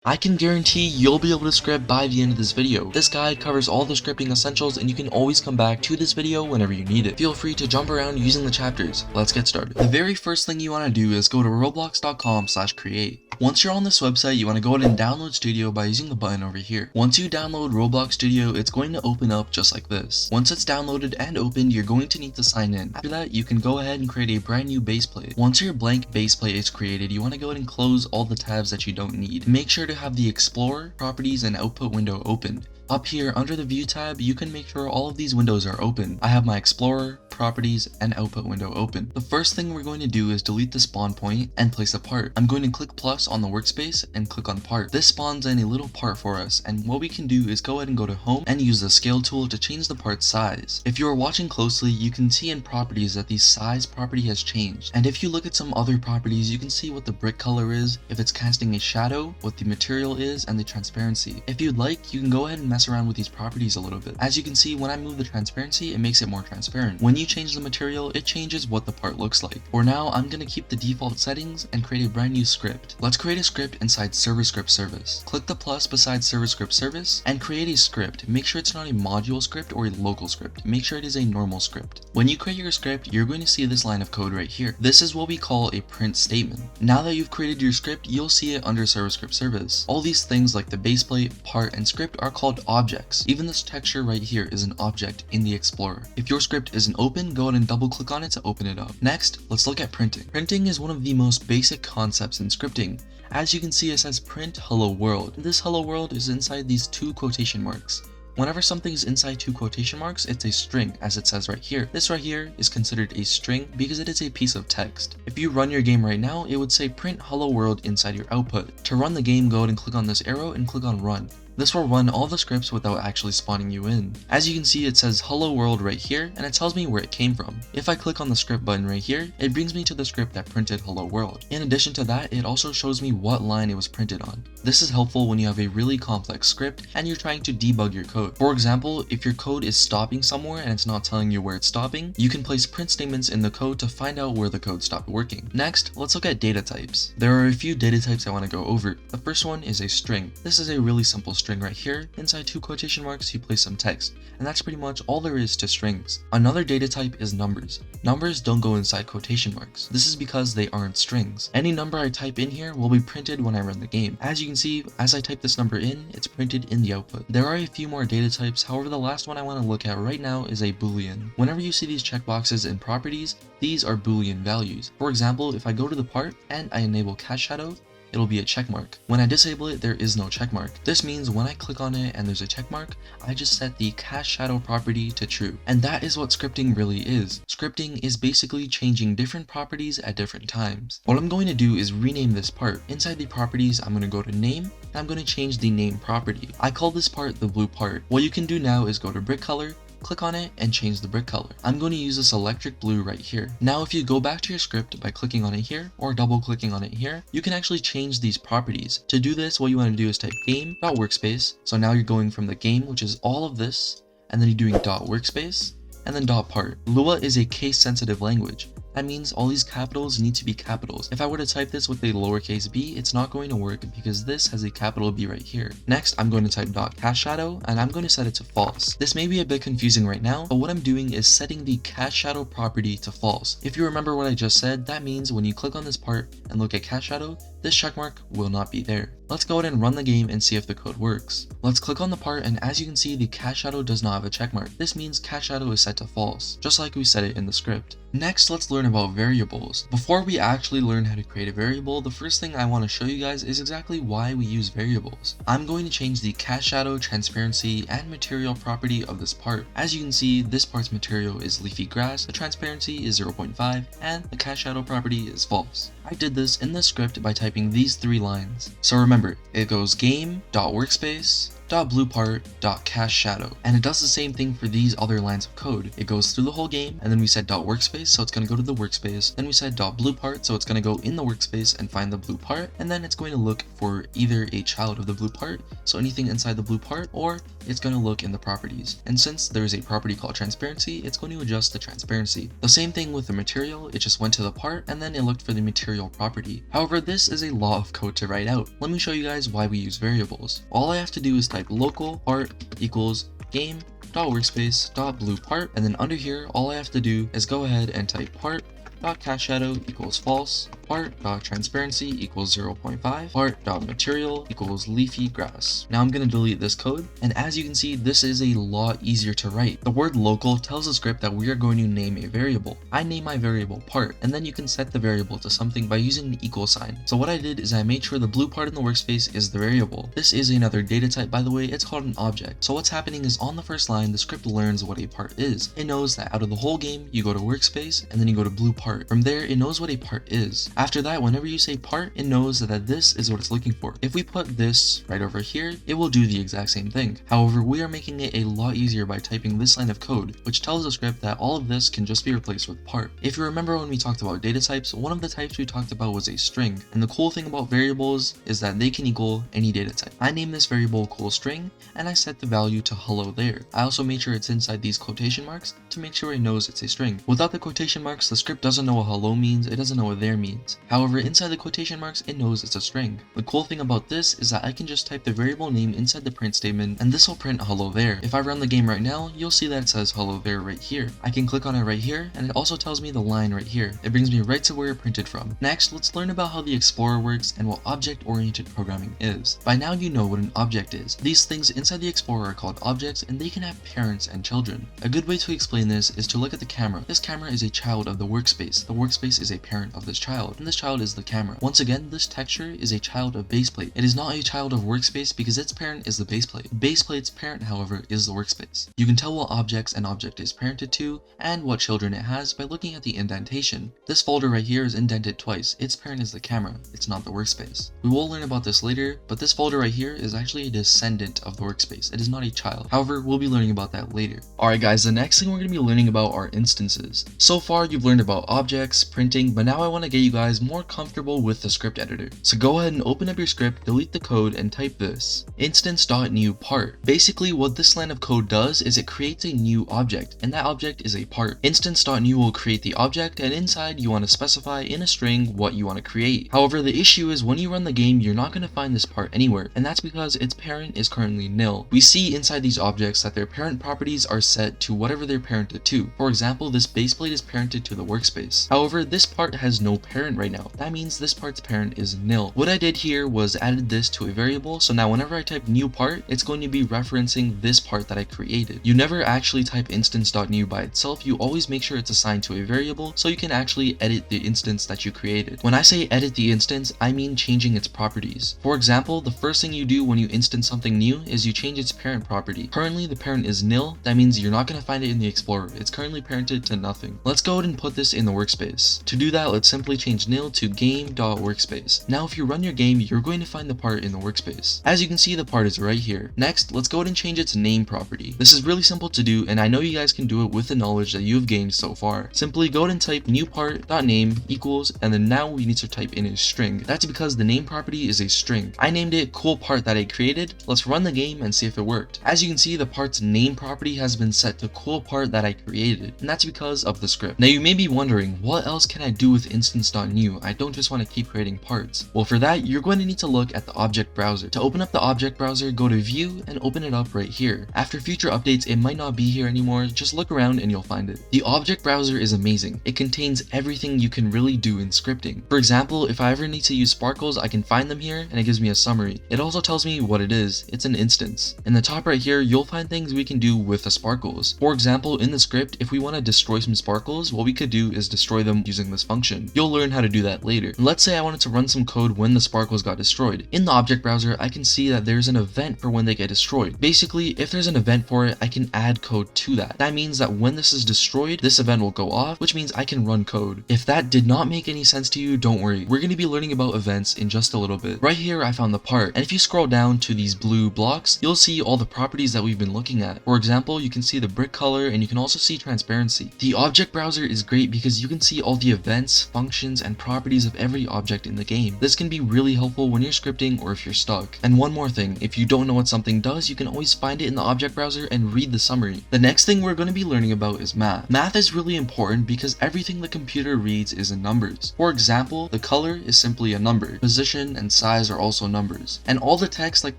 I can guarantee you'll be able to script by the end of this video. This guide covers all the scripting essentials and you can always come back to this video whenever you need it. Feel free to jump around using the chapters. Let's get started. The very first thing you want to do is go to roblox.com/create. Once you're on this website, you want to go ahead and download Studio by using the button over here. Once you download Roblox Studio, it's going to open up just like this. Once it's downloaded and opened, you're going to need to sign in. After that, you can go ahead and create a brand new base plate. Once your blank base plate is created, you want to go ahead and close all the tabs that you don't need. Make sure to have the Explorer, Properties, and Output window opened. Up here under the View tab, you can make sure all of these windows are open. I have my Explorer, Properties, and Output window open. The first thing we're going to do is delete the spawn point and place a part. I'm going to click plus on the workspace and click on part. This spawns in a little part for us, and what we can do is go ahead and go to home and use the scale tool to change the part size. If you are watching closely, you can see in properties that the size property has changed. And if you look at some other properties, you can see what the brick color is, if it's casting a shadow, what the material is, and the transparency. If you'd like, you can go ahead and mess around with these properties a little bit. As you can see, when I move the transparency, it makes it more transparent. When you change the material, it changes what the part looks like. For now, I'm going to keep the default settings and create a brand new script. Let's create a script inside server script service. Click the plus beside server script service and create a script. Make sure it's not a module script or a local script. Make sure it is a normal script. When you create your script, you're going to see this line of code right here. This is what we call a print statement. Now that you've created your script, you'll see it under server script service. All these things like the base plate, part, and script are called objects. Even this texture right here is an object in the Explorer. If your script isn't open, go ahead and double click on it to open it up. Next, let's look at printing. Printing is one of the most basic concepts in scripting. As you can see, it says print hello world. This hello world is inside these two quotation marks. Whenever something is inside two quotation marks, it's a string, as it says right here. This right here is considered a string because it is a piece of text. If you run your game right now, it would say print hello world inside your output. To run the game, go ahead and click on this arrow and click on run. This will run all the scripts without actually spawning you in. As you can see, it says hello world right here, and it tells me where it came from. If I click on the script button right here, it brings me to the script that printed hello world. In addition to that, it also shows me what line it was printed on. This is helpful when you have a really complex script and you're trying to debug your code. For example, if your code is stopping somewhere and it's not telling you where it's stopping, you can place print statements in the code to find out where the code stopped working. Next, let's look at data types. There are a few data types I want to go over. The first one is a string. This is a really simple string right here. Inside two quotation marks, you place some text, and that's pretty much all there is to strings. Another data type is numbers. Numbers don't go inside quotation marks. This is because they aren't strings. Any number I type in here will be printed when I run the game. As you can see, as I type this number in, it's printed in the output. There are a few more data types, however the last one I want to look at right now is a boolean. Whenever you see these checkboxes in properties, these are boolean values. For example, if I go to the part and I enable cast shadow, it'll be a check mark. When I disable it, there is no check mark. This means when I click on it and there's a check mark, I just set the cast shadow property to true. And that is what scripting really is. Scripting is basically changing different properties at different times. What I'm going to do is rename this part. Inside the properties, I'm going to go to name, and I'm going to change the name property. I call this part the blue part. What you can do now is go to brick color, click on it and change the brick color. I'm going to use this electric blue right here. Now if you go back to your script by clicking on it here or double clicking on it here, you can actually change these properties. To do this, what you want to do is type game.workspace. So now you're going from the game, which is all of this, and then you're doing .workspace and then .part. Lua is a case sensitive language. That means all these capitals need to be capitals. If I were to type this with a lowercase b, it's not going to work because this has a capital B right here. Next, I'm going to type .cast shadow and I'm going to set it to false. This may be a bit confusing right now, but what I'm doing is setting the cast shadow property to false. If you remember what I just said, that means when you click on this part and look at cast shadow, this checkmark will not be there. Let's go ahead and run the game and see if the code works. Let's click on the part and as you can see, the cast shadow does not have a checkmark. This means cast shadow is set to false, just like we set it in the script. Next, let's learn about variables. Before we actually learn how to create a variable, the first thing I want to show you guys is exactly why we use variables. I'm going to change the cast shadow, transparency, and material property of this part. As you can see, this part's material is leafy grass, the transparency is 0.5, and the cast shadow property is false. I did this in the script by typing these three lines. So remember, it goes game.workspace, .bluePart.castShadow. And it does the same thing for these other lines of code. It goes through the whole game, and then we said .workspace, so it's going to go to the workspace. Then we said .bluePart, so it's going to go in the workspace and find the blue part, and then it's going to look for either a child of the blue part, so anything inside the blue part, or it's going to look in the properties. And since there is a property called transparency, it's going to adjust the transparency. The same thing with the material, it just went to the part and then it looked for the material property. However, this is a lot of code to write out. Let me show you guys why we use variables. All I have to do is type local part equals game.workspace.bluePart, and then under here all I have to do is go ahead and type part.castShadow equals false, part.transparency equals 0.5, part.material equals leafy grass. Now I'm going to delete this code, and as you can see, this is a lot easier to write. The word local tells the script that we are going to name a variable. I name my variable part, and then you can set the variable to something by using the equal sign. So what I did is I made sure the blue part in the workspace is the variable. This is another data type, by the way, it's called an object. So what's happening is on the first line, the script learns what a part is. It knows that out of the whole game, you go to workspace, and then you go to blue part. From there, it knows what a part is. After that, whenever you say part, it knows that this is what it's looking for. If we put this right over here, it will do the exact same thing. However, we are making it a lot easier by typing this line of code, which tells the script that all of this can just be replaced with part. If you remember when we talked about data types, one of the types we talked about was a string. And the cool thing about variables is that they can equal any data type. I named this variable coolString, and I set the value to hello there. I also made sure it's inside these quotation marks to make sure it knows it's a string. Without the quotation marks, the script doesn't know what hello means, it doesn't know what there means. However, inside the quotation marks, it knows it's a string. The cool thing about this is that I can just type the variable name inside the print statement, and this will print hello there. If I run the game right now, you'll see that it says hello there right here. I can click on it right here, and it also tells me the line right here. It brings me right to where it printed from. Next, let's learn about how the Explorer works and what object-oriented programming is. By now you know what an object is. These things inside the Explorer are called objects, and they can have parents and children. A good way to explain this is to look at the camera. This camera is a child of the workspace. The workspace is a parent of this child, and this child is the camera. Once again, this texture is a child of baseplate. It is not a child of workspace because its parent is the baseplate. Baseplate's parent, however, is the workspace. You can tell what objects an object is parented to and what children it has by looking at the indentation. This folder right here is indented twice. Its parent is the camera, it's not the workspace. We will learn about this later, but this folder right here is actually a descendant of the workspace. It is not a child. However, we'll be learning about that later. Alright guys, the next thing we're going to be learning about are instances. So far, you've learned about objects, printing, but now I want to get you guys more comfortable with the script editor. So go ahead and open up your script, delete the code, and type this, instance.new part. Basically, what this line of code does is it creates a new object, and that object is a part. Instance.new will create the object, and inside you want to specify in a string what you want to create. However, the issue is when you run the game, you're not going to find this part anywhere, and that's because its parent is currently nil. We see inside these objects that their parent properties are set to whatever they're parented to. For example, this baseplate is parented to the workspace. However, this part has no parent right now. That means this part's parent is nil. What I did here was added this to a variable, so now whenever I type new part, it's going to be referencing this part that I created. You never actually type instance.new by itself, you always make sure it's assigned to a variable so you can actually edit the instance that you created. When I say edit the instance, I mean changing its properties. For example, the first thing you do when you instance something new is you change its parent property. Currently the parent is nil, that means you're not going to find it in the Explorer. It's currently parented to nothing. Let's go ahead and put this in the workspace. To do that, let's simply change nil to game.workspace. Now if you run your game, you're going to find the part in the workspace. As you can see, the part is right here. Next, let's go ahead and change its name property. This is really simple to do, and I know you guys can do it with the knowledge that you've gained so far. Simply go ahead and type new part.name equals, and then now we need to type in a string. That's because the name property is a string. I named it cool part that I created. Let's run the game and see if it worked. As you can see, the part's name property has been set to cool part that I created, and that's because of the script. Now you may be wondering, what else can I do with instance.new? I don't just want to keep creating parts. Well, for that, you're going to need to look at the object browser. To open up the object browser, go to view and open it up right here. After future updates, it might not be here anymore. Just look around and you'll find it. The object browser is amazing. It contains everything you can really do in scripting. For example, if I ever need to use sparkles, I can find them here and it gives me a summary. It also tells me what it is. It's an instance. In the top right here, you'll find things we can do with the sparkles. For example, in the script, if we want to destroy some sparkles, what we could do is destroy them using this function. You'll learn how how to do that later. Let's say I wanted to run some code when the sparkles got destroyed. In the object browser, I can see that there's an event for when they get destroyed. Basically, if there's an event for it, I can add code to that. That means that when this is destroyed, this event will go off, which means I can run code. If that did not make any sense to you, don't worry. We're going to be learning about events in just a little bit. Right here, I found the part, and if you scroll down to these blue blocks, you'll see all the properties that we've been looking at. For example, you can see the brick color, and you can also see transparency. The object browser is great because you can see all the events, functions, and properties of every object in the game. This can be really helpful when you're scripting or if you're stuck. And one more thing, if you don't know what something does, you can always find it in the object browser and read the summary. The next thing we're going to be learning about is math. Math is really important because everything the computer reads is in numbers. For example, the color is simply a number. Position and size are also numbers. And all the text like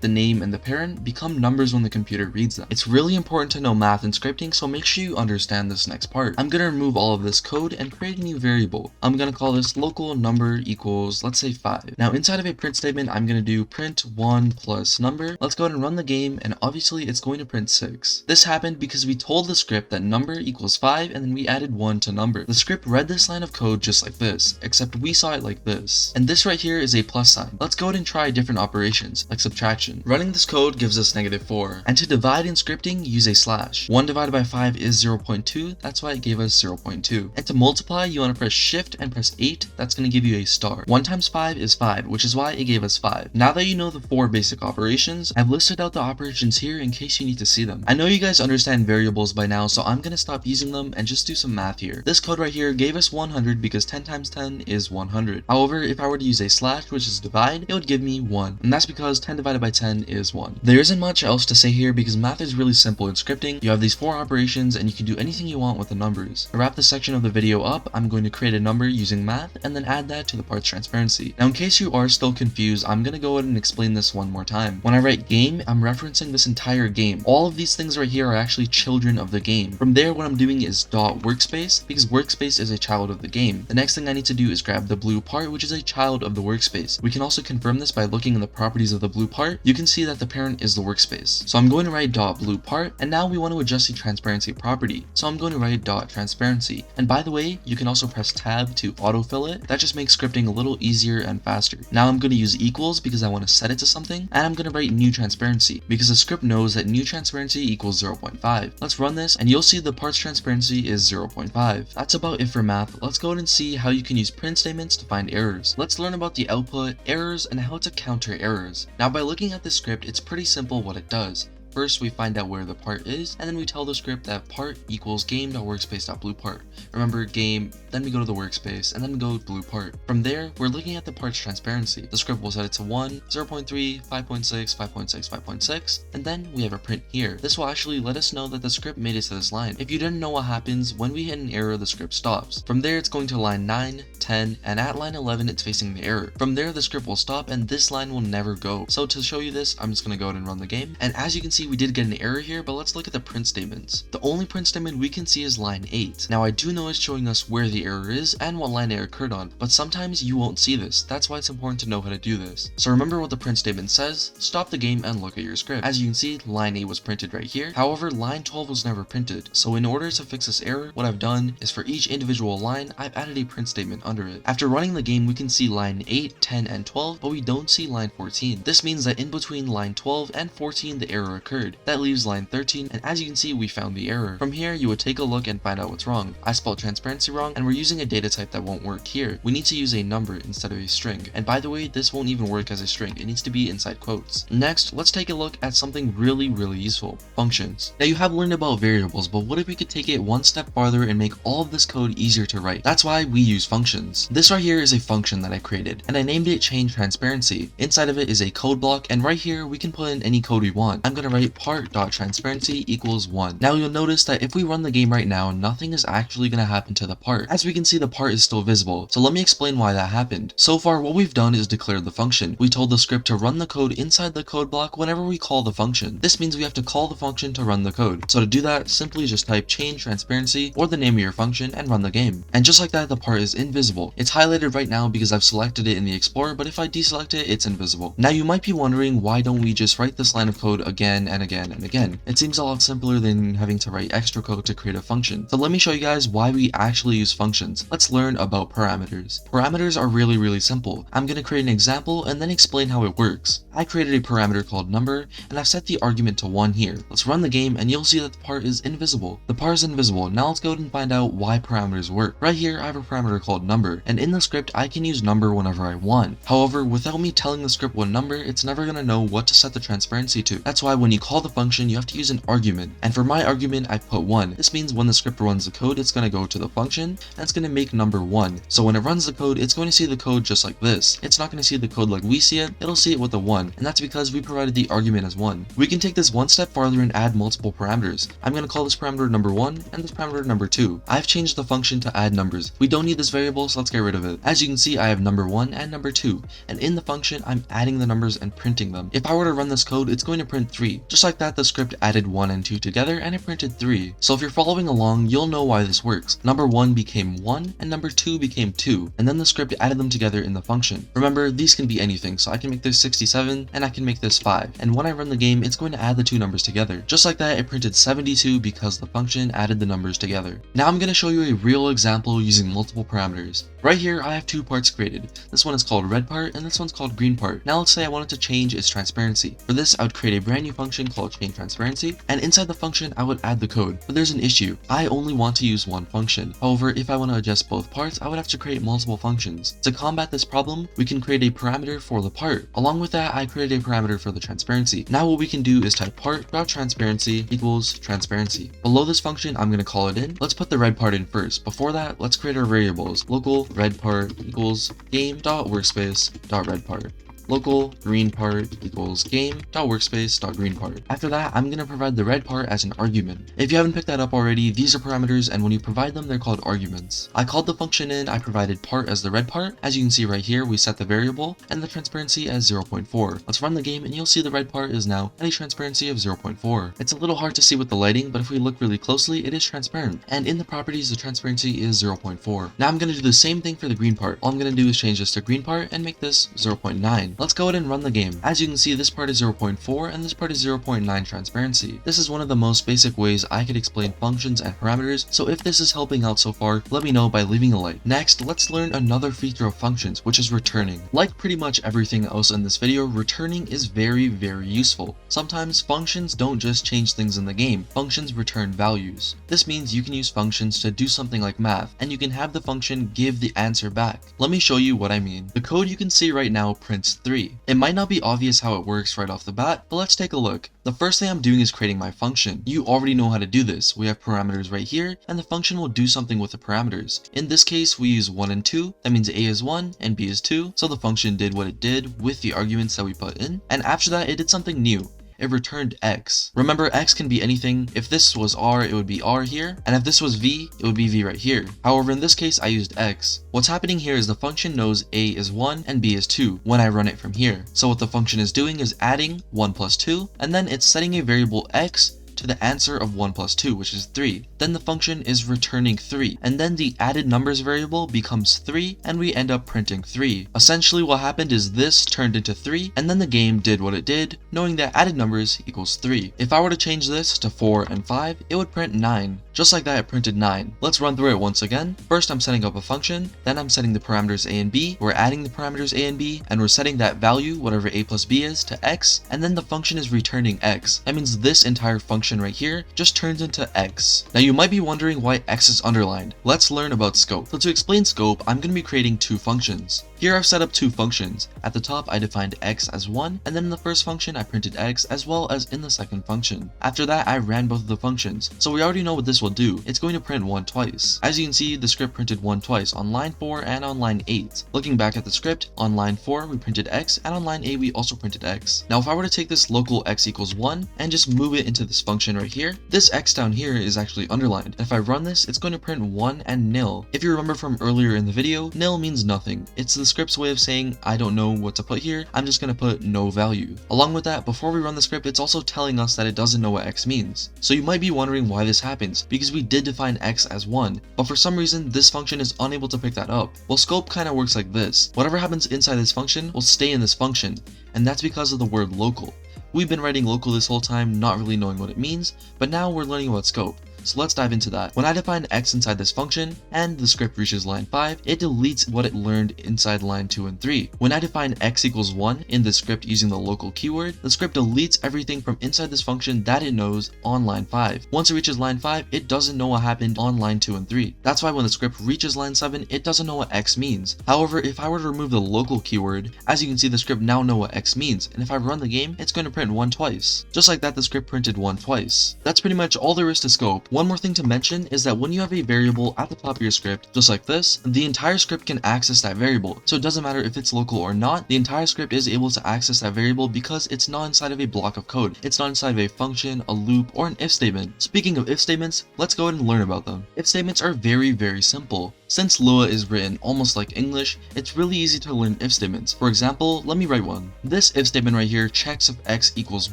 the name and the parent become numbers when the computer reads them. It's really important to know math and scripting, so make sure you understand this next part. I'm going to remove all of this code and create a new variable. I'm going to call this local number equals, let's say 5. Now inside of a print statement, I'm going to do print 1 plus number. Let's go ahead and run the game, and obviously it's going to print 6. This happened because we told the script that number equals 5 and then we added 1 to number. The script read this line of code just like this, except we saw it like this. And this right here is a plus sign. Let's go ahead and try different operations, like subtraction. Running this code gives us -4. And to divide in scripting, use a slash. 1 divided by 5 is 0.2, that's why it gave us 0.2. And to multiply, you want to press shift and press 8, that's going to give you a star. 1 times 5 is 5, which is why it gave us 5. Now that you know the 4 basic operations, I've listed out the operations here in case you need to see them. I know you guys understand variables by now, so I'm going to stop using them and just do some math here. This code right here gave us 100 because 10 times 10 is 100. However, if I were to use a slash, which is divide, it would give me 1. And that's because 10 divided by 10 is 1. There isn't much else to say here because math is really simple in scripting. You have these 4 operations and you can do anything you want with the numbers. To wrap this section of the video up, I'm going to create a number using math and then add that to the parts transparency. Now in case you are still confused, I'm going to go ahead and explain this one more time. When I write game, I'm referencing this entire game. All of these things right here are actually children of the game. From there, what I'm doing is .workspace because workspace is a child of the game. The next thing I need to do is grab the blue part, which is a child of the workspace. We can also confirm this by looking in the properties of the blue part. You can see that the parent is the workspace. So I'm going to write .blue part, and now we want to adjust the transparency property. So I'm going to write .transparency. And by the way, you can also press tab to autofill it. That just makes scripting a little easier and faster. Now I'm going to use equals because I want to set it to something, and I'm going to write new transparency because the script knows that new transparency equals 0.5. Let's run this, and you'll see the parts transparency is 0.5. That's about it for math. Let's go ahead and see how you can use print statements to find errors. Let's learn about the output, errors, and how to counter errors. Now by looking at the script, it's pretty simple what it does. First, we find out where the part is, and then we tell the script that part equals game.workspace.bluePart. Remember game, then we go to the workspace, and then we go blue part. From there, we're looking at the part's transparency. The script will set it to 1, 0.3, 5.6, 5.6, 5.6, and then we have a print here. This will actually let us know that the script made it to this line. If you didn't know what happens, when we hit an error, the script stops. From there, it's going to line 9, 10, and at line 11, it's facing the error. From there, the script will stop, and this line will never go. So to show you this, I'm just going to go ahead and run the game. And as you can see, we did get an error here, but let's look at the print statements. The only print statement we can see is line 8. Now I do know it's showing us where the error is and what line it occurred on, but sometimes you won't see this. That's why it's important to know how to do this. So remember what the print statement says, stop the game and look at your script. As you can see, line 8 was printed right here. However, line 12 was never printed. So in order to fix this error, what I've done is for each individual line, I've added a print statement under it. After running the game, we can see line 8, 10, and 12, but we don't see line 14. This means that in between line 12 and 14, the error occurred. That leaves line 13, and as you can see, we found the error. From here, you would take a look and find out what's wrong. I spelled transparency wrong, and we're using a data type that won't work here. We need to use a number instead of a string. And by the way, this won't even work as a string. It needs to be inside quotes. Next, let's take a look at something really useful. Functions. Now you have learned about variables, but what if we could take it one step farther and make all of this code easier to write? That's why we use functions. This right here is a function that I created, and I named it change transparency. Inside of it is a code block, and right here we can put in any code we want. I'm going to write part.transparency equals 1. Now you'll notice that if we run the game right now, nothing is actually going to happen to the part. As we can see, the part is still visible. So let me explain why that happened. So far, what we've done is declared the function. We told the script to run the code inside the code block whenever we call the function. This means we have to call the function to run the code. So to do that, simply just type change transparency or the name of your function and run the game. And just like that, the part is invisible. It's highlighted right now because I've selected it in the Explorer, but if I deselect it, it's invisible. Now you might be wondering, why don't we just write this line of code again and again and again. It seems a lot simpler than having to write extra code to create a function. So let me show you guys why we actually use functions. Let's learn about parameters. Parameters are really simple. I'm going to create an example and then explain how it works. I created a parameter called number, and I've set the argument to 1 here. Let's run the game and you'll see that the part is invisible. The part is invisible. Now let's go ahead and find out why parameters work. Right here I have a parameter called number, and in the script I can use number whenever I want. However, without me telling the script what number, it's never going to know what to set the transparency to. That's why when you call the function, you have to use an argument. And for my argument, I put 1. This means when the script runs the code, it's going to go to the function and it's going to make number 1. So when it runs the code, it's going to see the code just like this. It's not going to see the code like we see it, it'll see it with a 1. And that's because we provided the argument as 1. We can take this one step farther and add multiple parameters. I'm going to call this parameter number 1 and this parameter number 2. I've changed the function to add numbers. We don't need this variable, so let's get rid of it. As you can see, I have number 1 and number 2. And in the function, I'm adding the numbers and printing them. If I were to run this code, it's going to print 3. Just like that, the script added 1 and 2 together and it printed 3. So if you're following along, you'll know why this works. Number 1 became 1 and number 2 became 2. And then the script added them together in the function. Remember, these can be anything, so I can make this 67 and I can make this 5. And when I run the game, it's going to add the two numbers together. Just like that, it printed 72 because the function added the numbers together. Now I'm going to show you a real example using multiple parameters. Right here, I have two parts created. This one is called red part and this one's called green part. Now let's say I wanted to change its transparency. For this, I would create a brand new function called change transparency, and inside the function, I would add the code. But there's an issue. I only want to use one function. However, if I want to adjust both parts, I would have to create multiple functions. To combat this problem, we can create a parameter for the part. Along with that, I created a parameter for the transparency. Now what we can do is type part.transparency equals transparency. Below this function, I'm going to call it in. Let's put the red part in first. Before that, let's create our variables. Local red part equals game.workspace.redPart. Local green part equals game.workspace.greenPart. After that, I'm going to provide the red part as an argument. If you haven't picked that up already, these are parameters, and when you provide them, they're called arguments. I called the function in, I provided part as the red part. As you can see right here, we set the variable and the transparency as 0.4. Let's run the game and you'll see the red part is now at a transparency of 0.4. It's a little hard to see with the lighting, but if we look really closely, it is transparent. And in the properties, the transparency is 0.4. Now I'm going to do the same thing for the green part. All I'm going to do is change this to green part and make this 0.9. Let's go ahead and run the game. As you can see, this part is 0.4 and this part is 0.9 transparency. This is one of the most basic ways I could explain functions and parameters, so if this is helping out so far, let me know by leaving a like. Next, let's learn another feature of functions, which is returning. Like pretty much everything else in this video, returning is very useful. Sometimes functions don't just change things in the game, functions return values. This means you can use functions to do something like math, and you can have the function give the answer back. Let me show you what I mean. The code you can see right now prints 3. It might not be obvious how it works right off the bat, but let's take a look. The first thing I'm doing is creating my function. You already know how to do this. We have parameters right here, and the function will do something with the parameters. In this case, we use 1 and 2. That means A is 1 and B is 2. So the function did what it did with the arguments that we put in. And after that, it did something new. It returned X. Remember, X can be anything. If this was R, it would be R here. And if this was V, it would be V right here. However, in this case, I used X. What's happening here is the function knows A is 1 and B is 2 when I run it from here. So what the function is doing is adding 1 plus 2, and then it's setting a variable X to the answer of 1 plus 2, which is 3. Then the function is returning 3, and then the added numbers variable becomes 3, and we end up printing 3. Essentially what happened is this turned into 3, and then the game did what it did, knowing that added numbers equals 3. If I were to change this to 4 and 5, it would print 9. Just like that, it printed 9. Let's run through it once again. First, I'm setting up a function, then I'm setting the parameters A and B, we're adding the parameters A and B, and we're setting that value, whatever A plus B is, to X, and then the function is returning X. That means this entire function right here just turns into X. Now you might be wondering why X is underlined. Let's learn about scope. So to explain scope, I'm going to be creating two functions. Here I've set up two functions. At the top I defined X as 1, and then in the first function I printed X as well as in the second function. After that I ran both of the functions, so we already know what this will do. It's going to print 1 twice. As you can see, the script printed 1 twice on line 4 and on line 8. Looking back at the script, on line 4 we printed X, and on line 8 we also printed X. Now if I were to take this local X equals 1 and just move it into this function right here, this X down here is actually underlined. If I run this, it's going to print 1 and nil. If you remember from earlier in the video, nil means nothing. It's the script's way of saying, I don't know what to put here, I'm just going to put no value. Along with that, before we run the script, it's also telling us that it doesn't know what X means. So you might be wondering why this happens, because we did define X as 1, but for some reason, this function is unable to pick that up. Well, scope kind of works like this. Whatever happens inside this function will stay in this function, and that's because of the word local. We've been writing local this whole time, not really knowing what it means, but now we're learning about scope. So let's dive into that. When I define x inside this function, and the script reaches line 5, it deletes what it learned inside line 2 and 3. When I define x equals 1 in the script using the local keyword, the script deletes everything from inside this function that it knows on line 5. Once it reaches line 5, it doesn't know what happened on line 2 and 3. That's why when the script reaches line 7, it doesn't know what x means. However, if I were to remove the local keyword, as you can see, the script now knows what x means, and if I run the game, it's going to print 1 twice. Just like that, the script printed 1 twice. That's pretty much all there is to scope. One more thing to mention is that when you have a variable at the top of your script, just like this, the entire script can access that variable. So it doesn't matter if it's local or not, the entire script is able to access that variable because it's not inside of a block of code. It's not inside of a function, a loop, or an if statement. Speaking of if statements, let's go ahead and learn about them. If statements are very simple. Since Lua is written almost like English, it's really easy to learn if statements. For example, let me write one. This if statement right here checks if x equals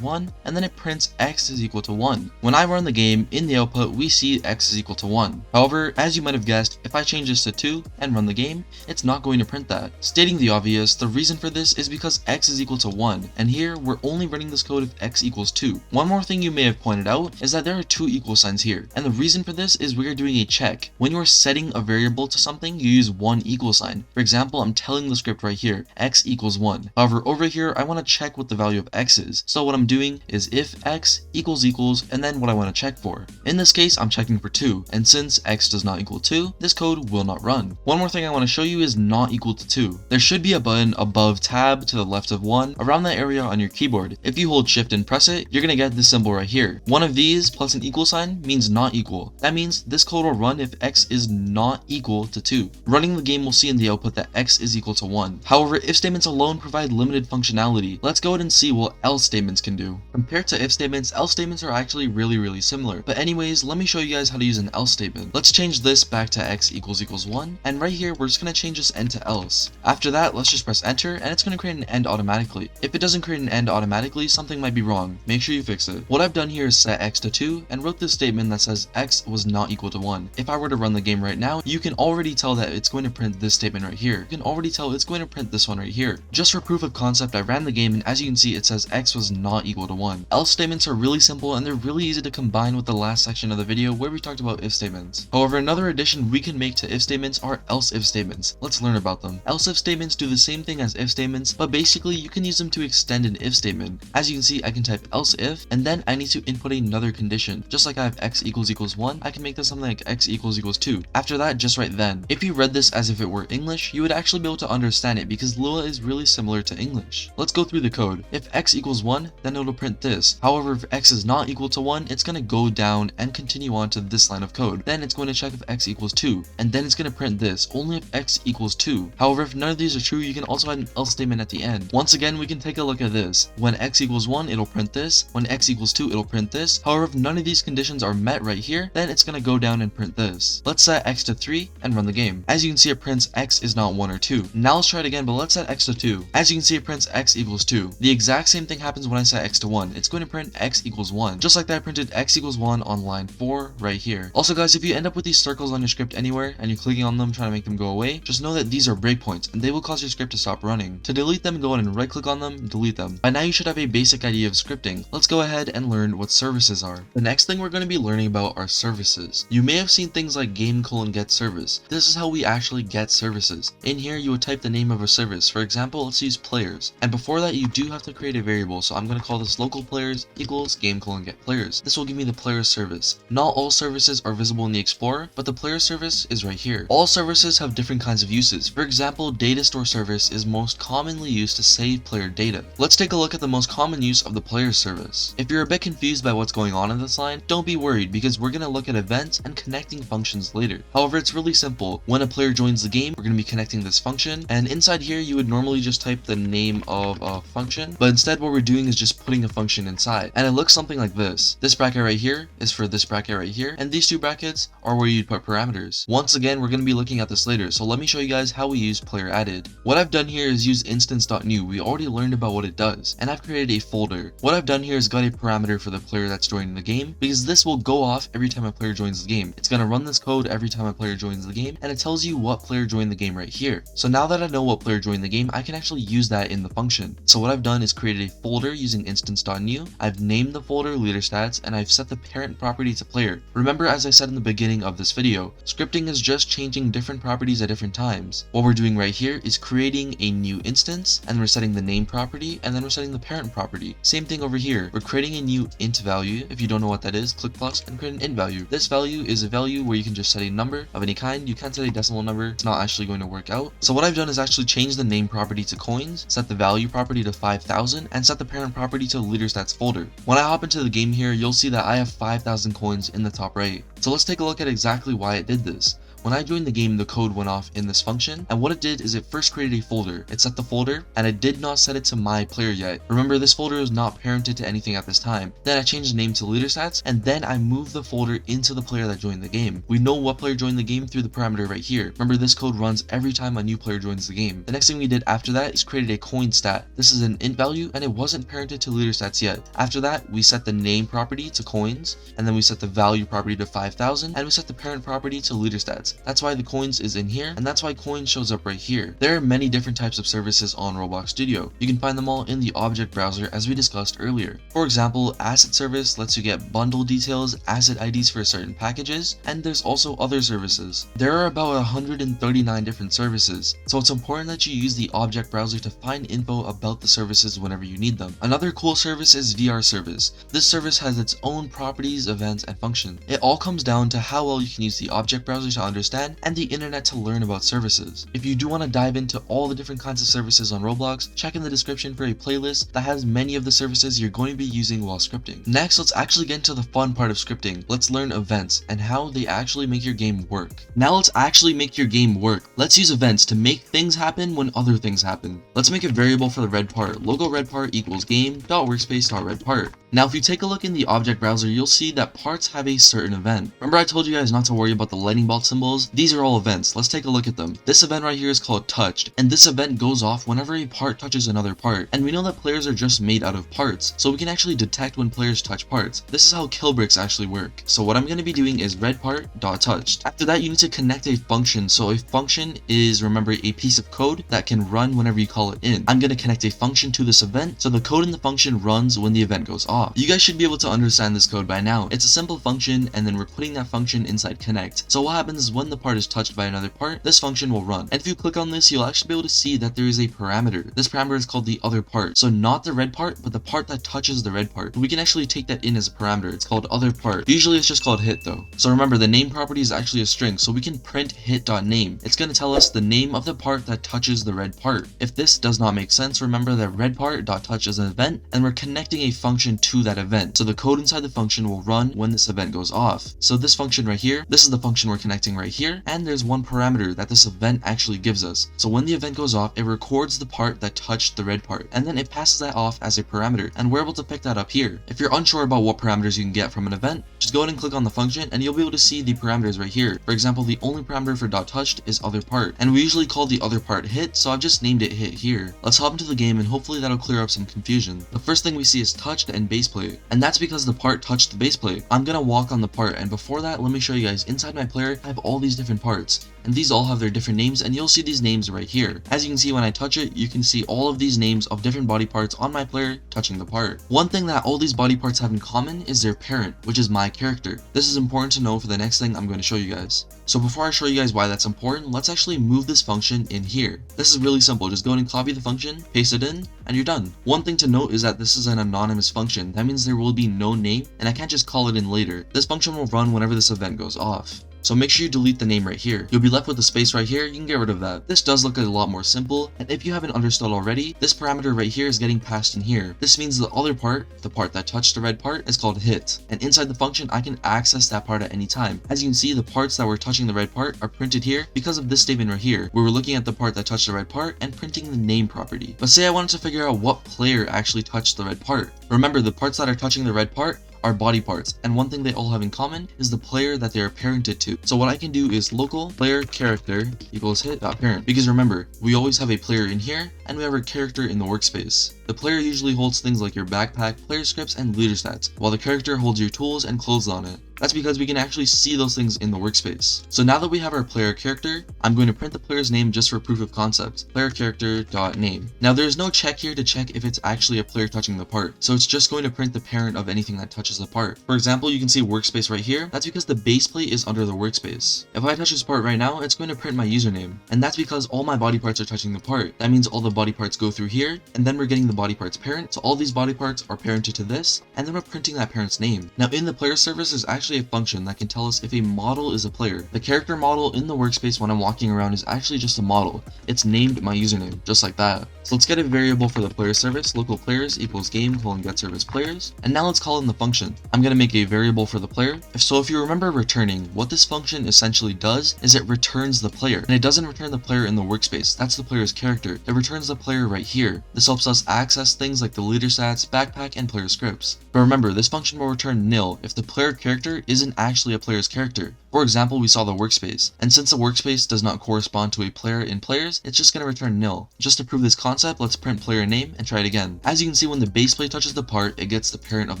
1, and then it prints x is equal to 1. When I run the game, in the output, we see x is equal to 1. However, as you might have guessed, if I change this to 2 and run the game, it's not going to print that. Stating the obvious, the reason for this is because x is equal to 1, and here we're only running this code if x equals 2. One more thing you may have pointed out is that there are 2 equal signs here, and the reason for this is we are doing a check. When you're setting a variable to something, you use 1 equal sign. For example, I'm telling the script right here, x equals 1. However, over here, I want to check what the value of x is. So what I'm doing is if x equals, and then what I want to check for. In this case, I'm checking for 2, and since x does not equal 2, this code will not run. One more thing I want to show you is not equal to 2. There should be a button above tab to the left of 1, around that area on your keyboard. If you hold shift and press it, you're going to get this symbol right here. One of these plus an equal sign means not equal. That means this code will run if x is not equal to 2. Running the game will see in the output that x is equal to 1. However, if statements alone provide limited functionality. Let's go ahead and see what else statements can do. Compared to if statements, else statements are actually really similar. But anyways, let me show you guys how to use an else statement. Let's change this back to x equals 1, and right here we're just going to change this end to else. After that, let's just press enter, and it's going to create an end automatically. If it doesn't create an end automatically, something might be wrong. Make sure you fix it. What I've done here is set x to 2 and wrote this statement that says x was not equal to 1. If I were to run the game right now, you can already tell that it's going to print this statement right here. You can already tell it's going to print this one right here. Just for proof of concept, I ran the game, and as you can see, it says x was not equal to 1. Else statements are really simple, and they're really easy to combine with the last section of the video where we talked about if statements. However, another addition we can make to if statements are else if statements. Let's learn about them. Else if statements do the same thing as if statements, but basically you can use them to extend an if statement. As you can see, I can type else if, and then I need to input another condition. Just like I have x equals 1, I can make this something like x equals 2. After that, just right then. If you read this as if it were English, you would actually be able to understand it because Lua is really similar to English. Let's go through the code. If x equals 1, then it'll print this. However, if x is not equal to 1, it's going to go down and continue on to this line of code. Then it's going to check if x equals 2, and then it's going to print this only if x equals 2. However, if none of these are true, you can also add an else statement at the end. Once again, we can take a look at this. When x equals 1, it'll print this. When x equals 2, it'll print this. However, if none of these conditions are met right here, then it's going to go down and print this. Let's set x to 3 and run the game. As you can see, it prints x is not 1 or 2. Now let's try it again, but let's set x to 2. As you can see, it prints x equals 2. The exact same thing happens when I set x to 1. It's going to print x equals 1. Just like that, I printed x equals 1 on line 4 right here. Also guys, if you end up with these circles on your script anywhere and you're clicking on them trying to make them go away, just know that these are breakpoints and they will cause your script to stop running. To delete them, go ahead and right click on them, delete them. By now you should have a basic idea of scripting. Let's go ahead and learn what services are. The next thing we're going to be learning about are services. You may have seen things like game::get service. This is how we actually get services. In here you would type the name of a service. For example, let's use players. And before that, you do have to create a variable. So I'm going to call this local players equals game::get players. This will give me the player service. Not all services are visible in the Explorer, but the player service is right here. All services have different kinds of uses. For example, data store service is most commonly used to save player data. Let's take a look at the most common use of the player service. If you're a bit confused by what's going on in this line, don't be worried because we're going to look at events and connecting functions later. However, it's really simple. When a player joins the game, we're going to be connecting this function, and inside here you would normally just type the name of a function, but instead what we're doing is just putting a function inside, and it looks something like this. This bracket right here is for this bracket right here, and these two brackets are where you'd put parameters. Once again, we're going to be looking at this later, so let me show you guys how we use player added. What I've done here is use instance.new. We already learned about what it does, and I've created a folder. What I've done here is got a parameter for the player that's joining the game, because this will go off every time a player joins the game. It's going to run this code every time a player joins the game, and it tells you what player joined the game right here. So now that I know what player joined the game, I can actually use that in the function. So what I've done is created a folder using instance.new. I've named the folder leader stats, and I've set the parent property to player. Remember, as I said in the beginning of this video, scripting is just changing different properties at different times. What we're doing right here is creating a new instance, and we're setting the name property, and then we're setting the parent property. Same thing over here. We're creating a new int value. If you don't know what that is, click plus and create an int value. This value is a value where you can just set a number of any kind. You can't set a decimal number. It's not actually going to work out. So what I've done is actually change the name property to coins, set the value property to 5,000, and set the parent property to leader stats folder. When I hop into the game here, you'll see that I have 5,000 coins in the top right. So let's take a look at exactly why it did this. When I joined the game, the code went off in this function, and what it did is it first created a folder. It set the folder, and it did not set it to my player yet. Remember, this folder is not parented to anything at this time. Then I changed the name to leader stats, and then I moved the folder into the player that joined the game. We know what player joined the game through the parameter right here. Remember, this code runs every time a new player joins the game. The next thing we did after that is created a coin stat. This is an int value, and it wasn't parented to leader stats yet. After that, we set the name property to coins, and then we set the value property to 5,000, and we set the parent property to leader stats. That's why the coins is in here, and that's why coins shows up right here. There are many different types of services on Roblox Studio. You can find them all in the object browser as we discussed earlier. For example, asset service lets you get bundle details, asset IDs for certain packages, and there's also other services. There are about 139 different services, so it's important that you use the object browser to find info about the services whenever you need them. Another cool service is VR service. This service has its own properties, events, and functions. It all comes down to how well you can use the object browser to understand and the internet to learn about services. If you do want to dive into all the different kinds of services on Roblox, check in the description for a playlist that has many of the services you're going to be using while scripting. Next, let's actually get into the fun part of scripting. Let's learn events and how they actually make your game work. Now let's actually make your game work. Let's use events to make things happen when other things happen. Let's make a variable for the red part. Logo red part equals game.workspace.red part. Now if you take a look in the object browser, you'll see that parts have a certain event. Remember I told you guys not to worry about the lightning bolt symbols? These are all events. Let's take a look at them. This event right here is called touched, and this event goes off whenever a part touches another part. And we know that players are just made out of parts, so we can actually detect when players touch parts. This is how kill bricks actually work. So what I'm going to be doing is red part.touched. After that, you need to connect a function. So a function is, remember, a piece of code that can run whenever you call it in. I'm going to connect a function to this event, so the code in the function runs when the event goes off. You guys should be able to understand this code by now. It's a simple function, and then we're putting that function inside connect. So what happens is when the part is touched by another part, this function will run. And if you click on this, you'll actually be able to see that there is a parameter. This parameter is called the other part. So not the red part, but the part that touches the red part. We can actually take that in as a parameter. It's called other part. Usually it's just called hit though. So remember, the name property is actually a string, so we can print hit.name. It's going to tell us the name of the part that touches the red part. If this does not make sense, remember that red part.touch is an event, and we're connecting a function to that event. So the code inside the function will run when this event goes off. So this function right here, this is the function we're connecting right here, and there's one parameter that this event actually gives us. So when the event goes off, it records the part that touched the red part, and then it passes that off as a parameter, and we're able to pick that up here. If you're unsure about what parameters you can get from an event, just go ahead and click on the function and you'll be able to see the parameters right here. For example, the only parameter for .touched is other part, and we usually call the other part hit, so I've just named it hit here. Let's hop into the game and hopefully that'll clear up some confusion. The first thing we see is touched and base plate, and that's because the part touched the base plate. I'm gonna walk on the part, and before that, let me show you guys inside my player I have all these different parts, and these all have their different names, and you'll see these names right here. As you can see, when I touch it, you can see all of these names of different body parts on my player touching the part. One thing that all these body parts have in common is their parent, which is my character. This is important to know for the next thing I'm going to show you guys. So before I show you guys why that's important, let's actually move this function in here. This is really simple. Just go ahead and copy the function, paste it in, and you're done. One thing to note is that this is an anonymous function. That means there will be no name, and I can't just call it in later. This function will run whenever this event goes off. So make sure you delete the name right here. You'll be left with a space right here. You can get rid of that. This does look a lot more simple, and if you haven't understood already, this parameter right here is getting passed in here. This means the other part, the part that touched the red part, is called hit, and inside the function I can access that part at any time. As you can see, the parts that were touching the red part are printed here because of this statement right here, where we're looking at the part that touched the red part and printing the name property. But say I wanted to figure out what player actually touched the red part. Remember, the parts that are touching the red part are body parts, and one thing they all have in common is the player that they are parented to. So what I can do is local player character equals hit.parent, because remember, we always have a player in here and we have our character in the workspace. The player usually holds things like your backpack, player scripts, and leader stats, while the character holds your tools and clothes on it. That's because we can actually see those things in the workspace. So now that we have our player character, I'm going to print the player's name just for proof of concept. Player character.name. Now there's no check here to check if it's actually a player touching the part, so it's just going to print the parent of anything that touches the part. For example, you can see workspace right here. That's because the base plate is under the workspace. If I touch this part right now, it's going to print my username, and that's because all my body parts are touching the part. That means all the body parts go through here, and then we're getting the body parts parent, so all these body parts are parented to this, and then we're printing that parent's name. Now in the player service is actually a function that can tell us if a model is a player. The character model in the workspace when I'm walking around is actually just a model. It's named my username, just like that. So let's get a variable for the player service, local players equals game get service players, and now let's call in the function. I'm going to make a variable for the player. If you remember returning, what this function essentially does is it returns the player, and it doesn't return the player in the workspace. That's the player's character. It returns the player right here. This helps us access things like the leader stats, backpack, and player scripts. But remember, this function will return nil if the player character isn't actually a player's character. For example, we saw the workspace, and since the workspace does not correspond to a player in players, it's just going to return nil. Just to prove this concept, let's print player name and try it again. As you can see, when the base plate touches the part, it gets the parent of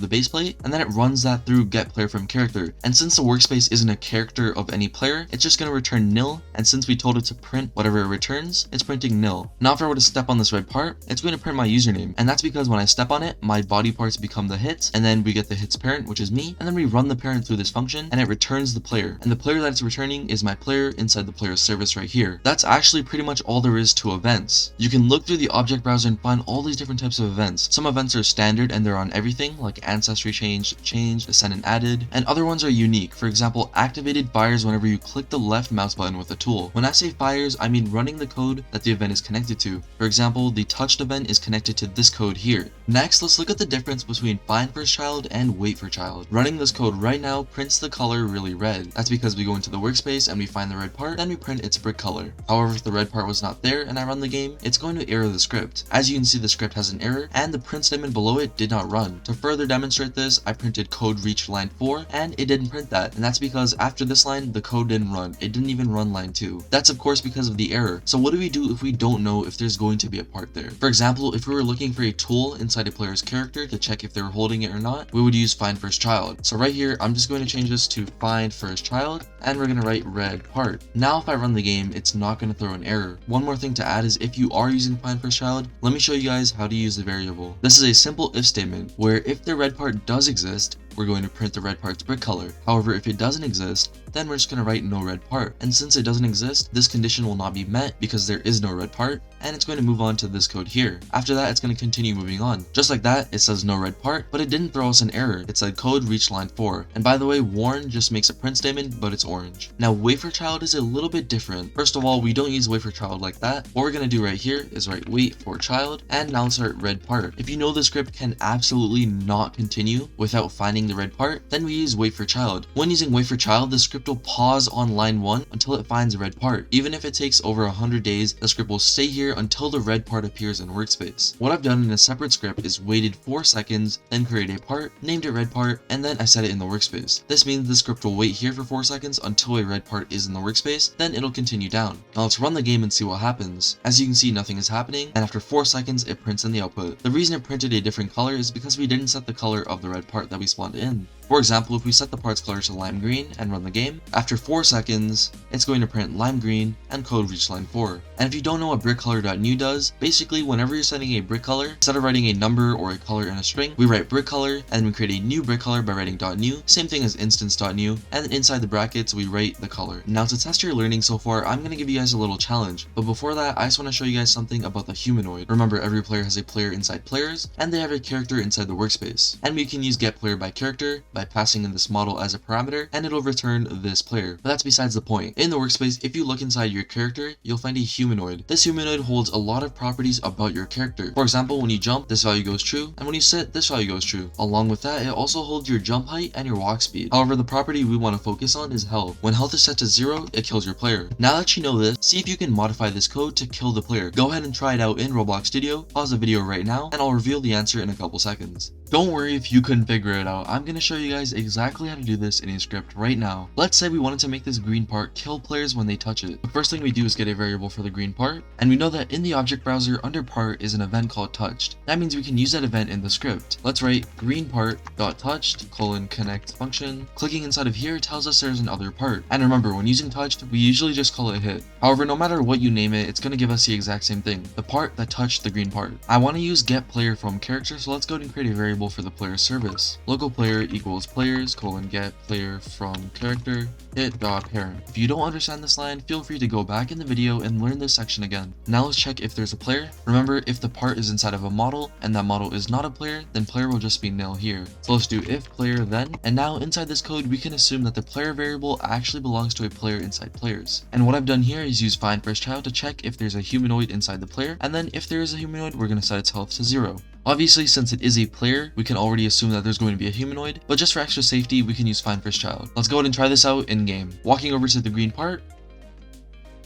the base plate, and then it runs that through get player from character. And since the workspace isn't a character of any player, it's just going to return nil, and since we told it to print whatever it returns, it's printing nil. Now if I were to step on this red part, it's going to print my username, and that's because when I step on it, my body parts become the hits, and then we get the hits parent, which is me, and then we run the parent through this function, and it returns the player. And the player that it's returning is my player inside the player service right here. That's actually pretty much all there is to events. You can look through the object browser and find all these different types of events. Some events are standard and they're on everything, like ancestry change, descendant added, and other ones are unique. For example, activated fires whenever you click the left mouse button with a tool. When I say fires, I mean running the code that the event is connected to. For example, the touched event is connected to this code here. Next, let's look at the difference between FindFirstChild and WaitForChild. Running this code right now prints the color really red. That's because we go into the workspace and we find the red part, then we print its brick color. However, if the red part was not there and I run the game, it's going to error the script. As you can see, the script has an error and the print statement below it did not run. To further demonstrate this, I printed code reached line 4 and it didn't print that, and that's because after this line, the code didn't run. It didn't even run line 2. That's of course because of the error. So what do we do if we don't know if there's going to be a part there? For example, if we were looking for a tool inside a player's character to check if they were holding it or not, we would use FindFirstChild. So right here, I'm just going to change this to FindFirstChild, and we're going to write red part. Now if I run the game, it's not going to throw an error. One more thing to add is if you are using FindFirstChild, let me show you guys how to use the variable. This is a simple if statement where if the red part does exist, we're going to print the red part's brick color. However, if it doesn't exist, then we're just going to write no red part. And since it doesn't exist, this condition will not be met because there is no red part, and it's going to move on to this code here. After that, it's going to continue moving on. Just like that, it says no red part, but it didn't throw us an error. It said code reached line 4. And by the way, warn just makes a print statement, but it's orange. Now, WaitForChild is a little bit different. First of all, we don't use WaitForChild like that. What we're going to do right here is write WaitForChild, and now let's start red part. If you know the script can absolutely not continue without finding the red part, then we use WaitForChild. When using WaitForChild, the script will pause on line 1 until it finds a red part. Even if it takes over 100 days, the script will stay here until the red part appears in workspace. What I've done in a separate script is waited 4 seconds, then created a part, named it red part, and then I set it in the workspace. This means the script will wait here for 4 seconds until a red part is in the workspace, then it'll continue down. Now let's run the game and see what happens. As you can see, nothing is happening, and after 4 seconds, it prints in the output. The reason it printed a different color is because we didn't set the color of the red part that we spawned in. For example, if we set the part's color to lime green and run the game, after 4 seconds, it's going to print lime green and code reached line 4. And if you don't know what brickcolor.new does, basically whenever you're setting a brick color, instead of writing a number or a color in a string, we write brick color and then we create a new brick color by writing .new, same thing as instance.new, and then inside the brackets we write the color. Now to test your learning so far, I'm going to give you guys a little challenge, but before that, I just want to show you guys something about the humanoid. Remember, every player has a player inside players, and they have a character inside the workspace. And we can use getPlayerByCharacter by passing in this model as a parameter, and it'll return this player. But that's besides the point. In the workspace, if you look inside your character, you'll find a humanoid. This humanoid holds a lot of properties about your character. For example, when you jump, this value goes true, and when you sit, this value goes true. Along with that, it also holds your jump height and your walk speed. However, the property we want to focus on is health. When health is set to 0, it kills your player. Now that you know this, see if you can modify this code to kill the player. Go ahead and try it out in Roblox Studio, pause the video right now, and I'll reveal the answer in a couple seconds. Don't worry if you couldn't figure it out. I'm going to show you guys exactly how to do this in a script right now. Let's say we wanted to make this green part kill players when they touch it. The first thing we do is get a variable for the green part, and we know that in the object browser under part is an event called touched. That means we can use that event in the script. Let's write green part.touched connect function. Clicking inside of here tells us there's another part. And remember, when using touched, we usually just call it hit. However, no matter what you name it, it's going to give us the exact same thing, the part that touched the green part. I want to use get player from character, so let's go ahead and create a variable for the player service. Local player equals players get player from character hit.parent. If you don't understand this line, feel free to go back in the video and learn this section again. Now let's check if there's a player. Remember, if the part is inside of a model and that model is not a player, then player will just be nil here. So let's do if player then, and now inside this code we can assume that the player variable actually belongs to a player inside players. And what I've done here is use FindFirstChild to check if there's a humanoid inside the player, and then if there is a humanoid, we're going to set its health to 0. Obviously, since it is a player, we can already assume that there's going to be a humanoid, but just for extra safety, we can use FindFirstChild. Let's go ahead and try this out in game. Walking over to the green part,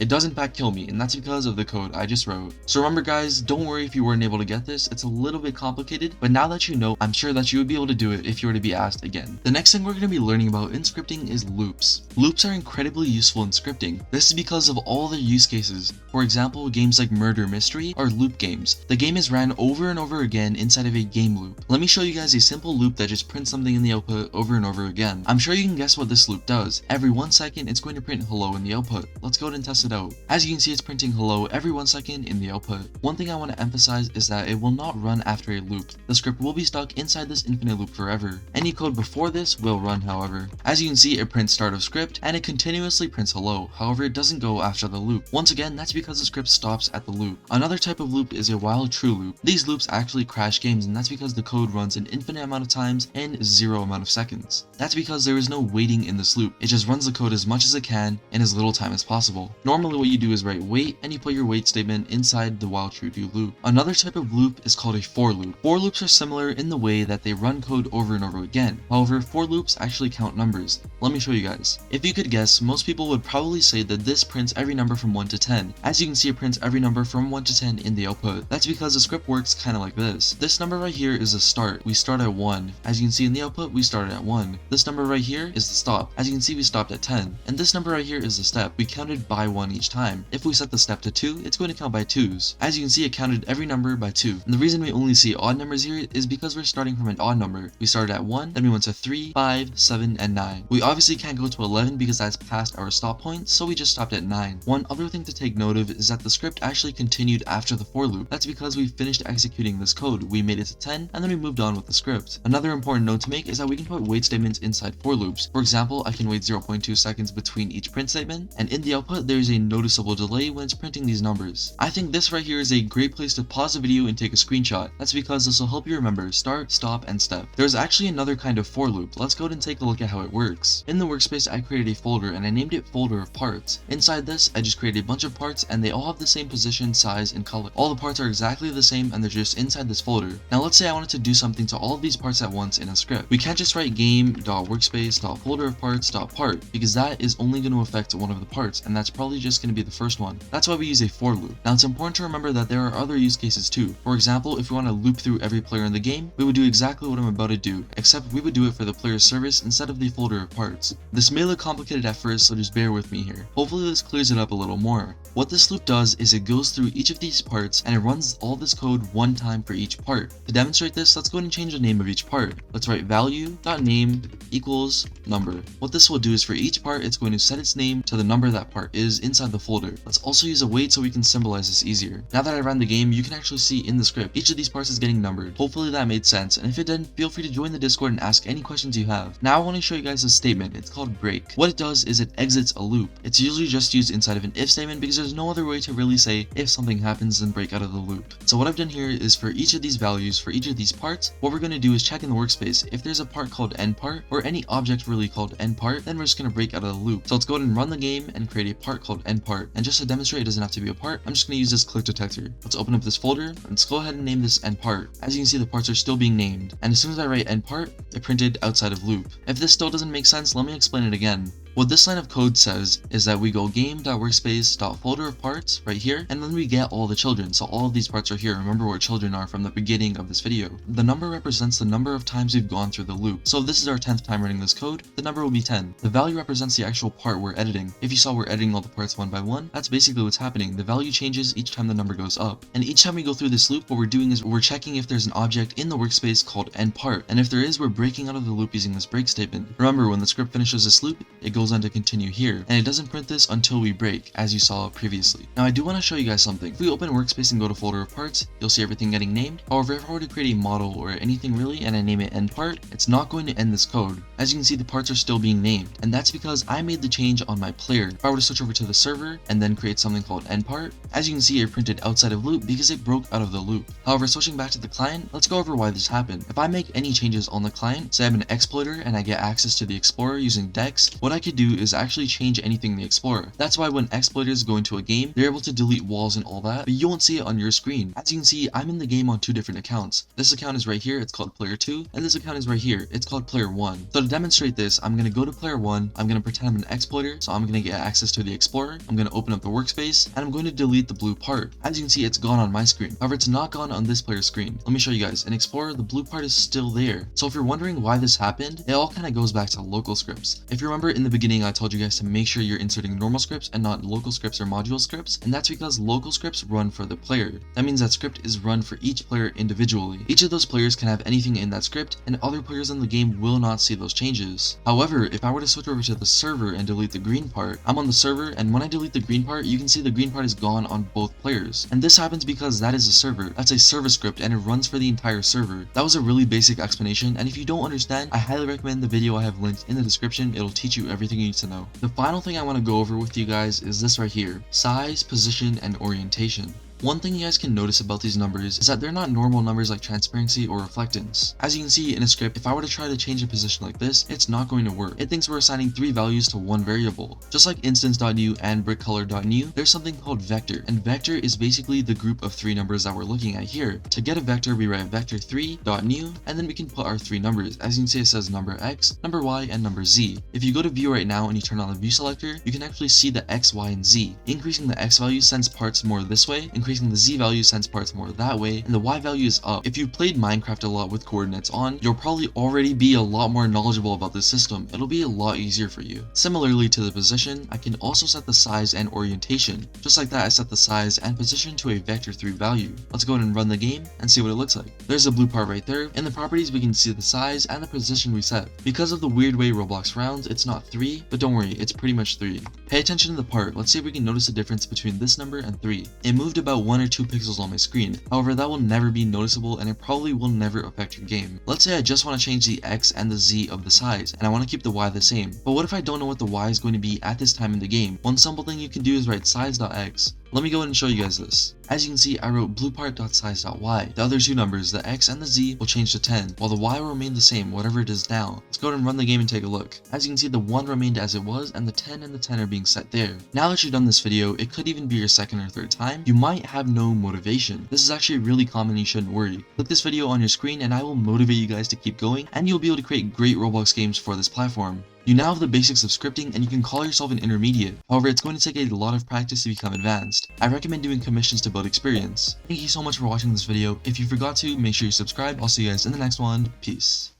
it does in fact kill me, and that's because of the code I just wrote. So remember guys, don't worry if you weren't able to get this, it's a little bit complicated, but now that you know, I'm sure that you would be able to do it if you were to be asked again. The next thing we're going to be learning about in scripting is loops. Loops are incredibly useful in scripting. This is because of all their use cases. For example, games like Murder Mystery are loop games. The game is ran over and over again inside of a game loop. Let me show you guys a simple loop that just prints something in the output over and over again. I'm sure you can guess what this loop does. Every 1 second, it's going to print hello in the output. Let's go ahead and test it out. As you can see, it's printing hello every 1 second in the output. One thing I want to emphasize is that it will not run after a loop. The script will be stuck inside this infinite loop forever. Any code before this will run, however. As you can see, it prints start of script and it continuously prints hello. However, it doesn't go after the loop. Once again, that's because the script stops at the loop. Another type of loop is a while true loop. These loops actually crash games, and that's because the code runs an infinite amount of times in 0 amount of seconds. That's because there is no waiting in this loop. It just runs the code as much as it can in as little time as possible. Normally what you do is write wait and you put your wait statement inside the while true do loop. Another type of loop is called a for loop. For loops are similar in the way that they run code over and over again. However, for loops actually count numbers. Let me show you guys. If you could guess, most people would probably say that this prints every number from 1 to 10. As you can see, it prints every number from 1 to 10 in the output. That's because the script works kind of like this. This number right here is a start. We start at 1. As you can see in the output, we started at 1. This number right here is the stop. As you can see, we stopped at 10. And this number right here is the step. We counted by 1 each time. If we set the step to 2, it's going to count by 2s. As you can see, it counted every number by 2. And the reason we only see odd numbers here is because we're starting from an odd number. We started at 1, then we went to 3, 5, 7, and 9. We obviously can't go to 11 because that's past our stop point, so we just stopped at 9. One other thing to take note of is that the script actually continued after the for loop. That's because we finished executing this code. We made it to 10, and then we moved on with the script. Another important note to make is that we can put wait statements inside for loops. For example, I can wait 0.2 seconds between each print statement, and in the output there is a noticeable delay when it's printing these numbers. I think this right here is a great place to pause the video and take a screenshot. That's because this will help you remember start, stop, and step. There's actually another kind of for loop. Let's go ahead and take a look at how it works. In the workspace, I created a folder and I named it folder of parts. Inside this, I just created a bunch of parts and they all have the same position, size, and color. All the parts are exactly the same and they're just inside this folder. Now let's say I wanted to do something to all of these parts at once in a script. We can't just write game.workspace.folder of parts.part because that is only going to affect one of the parts, and that's probably just going to be the first one. That's why we use a for loop. Now it's important to remember that there are other use cases too. For example, if we want to loop through every player in the game, we would do exactly what I'm about to do, except we would do it for the player's service instead of the folder of parts. This may look complicated at first, so just bear with me here. Hopefully this clears it up a little more. What this loop does is it goes through each of these parts and it runs all this code one time for each part. To demonstrate this, let's go ahead and change the name of each part. Let's write value.name equals number. What this will do is for each part, it's going to set its name to the number that part is inside the folder. Let's also use a wait so we can symbolize this easier. Now that I ran the game, you can actually see in the script, each of these parts is getting numbered. Hopefully that made sense, and if it didn't, feel free to join the Discord and ask any questions you have. Now I want to show you guys a statement. It's called break. What it does is it exits a loop. It's usually just used inside of an if statement because there's no other way to really say if something happens then break out of the loop. So what I've done here is for each of these values, for each of these parts, what we're going to do is check in the workspace. If there's a part called endPart or any object really called endPart, then we're just going to break out of the loop. So let's go ahead and run the game and create a part called endPart. And just to demonstrate it doesn't have to be a part, I'm just going to use this click detector. Let's open up this folder and let's go ahead and name this endPart. As you can see, the parts are still being named. And as soon as I write endPart, it printed outside of loop. If this still doesn't make sense, let me explain it again. What this line of code says is that we go game.workspace.folder of parts right here, and then we get all the children. So all of these parts are here. Remember where children are from the beginning of this video. The number represents the number of times we've gone through the loop. So if this is our 10th time running this code, the number will be 10. The value represents the actual part we're editing. If you saw we're editing all the parts one by one, that's basically what's happening. The value changes each time the number goes up. And each time we go through this loop, what we're doing is we're checking if there's an object in the workspace called endPart. And if there is, we're breaking out of the loop using this break statement. Remember, when the script finishes this loop, it goes on to continue here. And it doesn't print this until we break, as you saw previously. Now I do want to show you guys something. If we open workspace and go to folder of parts, you'll see everything getting named. However, if I were to create a model or anything really and I name it endPart, it's not going to end this code. As you can see, the parts are still being named. And that's because I made the change on my player. If I were to switch over to the server and then create something called endPart, as you can see, it printed outside of loop because it broke out of the loop. However, switching back to the client, let's go over why this happened. If I make any changes on the client, say I'm an exploiter and I get access to the Explorer using Dex, what I could do is actually change anything in the Explorer. That's why when exploiters go into a game, they're able to delete walls and all that, but you won't see it on your screen. As you can see, I'm in the game on two different accounts. This account is right here, it's called player 2, and this account is right here, it's called player 1. So to demonstrate this, I'm going to go to player 1, I'm going to pretend I'm an exploiter, so I'm going to get access to the Explorer, I'm going to open up the workspace, and I'm going to delete the blue part. As you can see, it's gone on my screen. However, it's not gone on this player's screen. Let me show you guys. In Explorer, the blue part is still there. So if you're wondering why this happened, it all kind of goes back to local scripts. If you remember in the beginning, I told you guys to make sure you're inserting normal scripts and not local scripts or module scripts, and that's because local scripts run for the player. That means that script is run for each player individually. Each of those players can have anything in that script, and other players in the game will not see those changes. However, if I were to switch over to the server and delete the green part, I'm on the server, and when I delete the green part, you can see the green part is gone on both players. And this happens because that is a server. That's a server script, and it runs for the entire server. That was a really basic explanation, and if you don't understand, I highly recommend the video I have linked in the description. It'll teach you everything you need to know. The final thing I want to go over with you guys is this right here: size, position, and orientation. One thing you guys can notice about these numbers is that they're not normal numbers like transparency or reflectance. As you can see in a script, if I were to try to change a position like this, it's not going to work. It thinks we're assigning 3 values to one variable. Just like instance.new and brickcolor.new, there's something called vector, and vector is basically the group of 3 numbers that we're looking at here. To get a vector, we write vector3.new, and then we can put our 3 numbers. As you can see, it says number x, number y, and number z. If you go to view right now and you turn on the view selector, you can actually see the x, y, and z. Increasing the x value sends parts more this way, increasing the z value sends parts more that way, and the y value is up. If you played Minecraft a lot with coordinates on, you'll probably already be a lot more knowledgeable about this system. It'll be a lot easier for you. Similarly to the position, I can also set the size and orientation. Just like that, I set the size and position to a vector3 value. Let's go ahead and run the game and see what it looks like. There's a blue part right there. In the properties, we can see the size and the position we set. Because of the weird way Roblox rounds, it's not 3, but don't worry, it's pretty much 3. Pay attention to the part. Let's see if we can notice the difference between this number and 3. It moved about 1 or 2 pixels on my screen. However, that will never be noticeable and it probably will never affect your game. Let's say I just want to change the x and the z of the size, and I want to keep the y the same. But what if I don't know what the y is going to be at this time in the game? One simple thing you can do is write size.x. Let me go ahead and show you guys this. As you can see, I wrote bluepart.size.y. The other 2 numbers, the x and the z, will change to 10, while the y will remain the same, whatever it is now. Let's go ahead and run the game and take a look. As you can see, the 1 remained as it was, and the 10 and the 10 are being set there. Now that you've done this video, it could even be your 2nd or 3rd time, you might have no motivation. This is actually really common and you shouldn't worry. Click this video on your screen and I will motivate you guys to keep going, and you'll be able to create great Roblox games for this platform. You now have the basics of scripting and you can call yourself an intermediate. However, it's going to take a lot of practice to become advanced. I recommend doing commissions to build experience. Thank you so much for watching this video. If you forgot to, make sure you subscribe. I'll see you guys in the next one. Peace.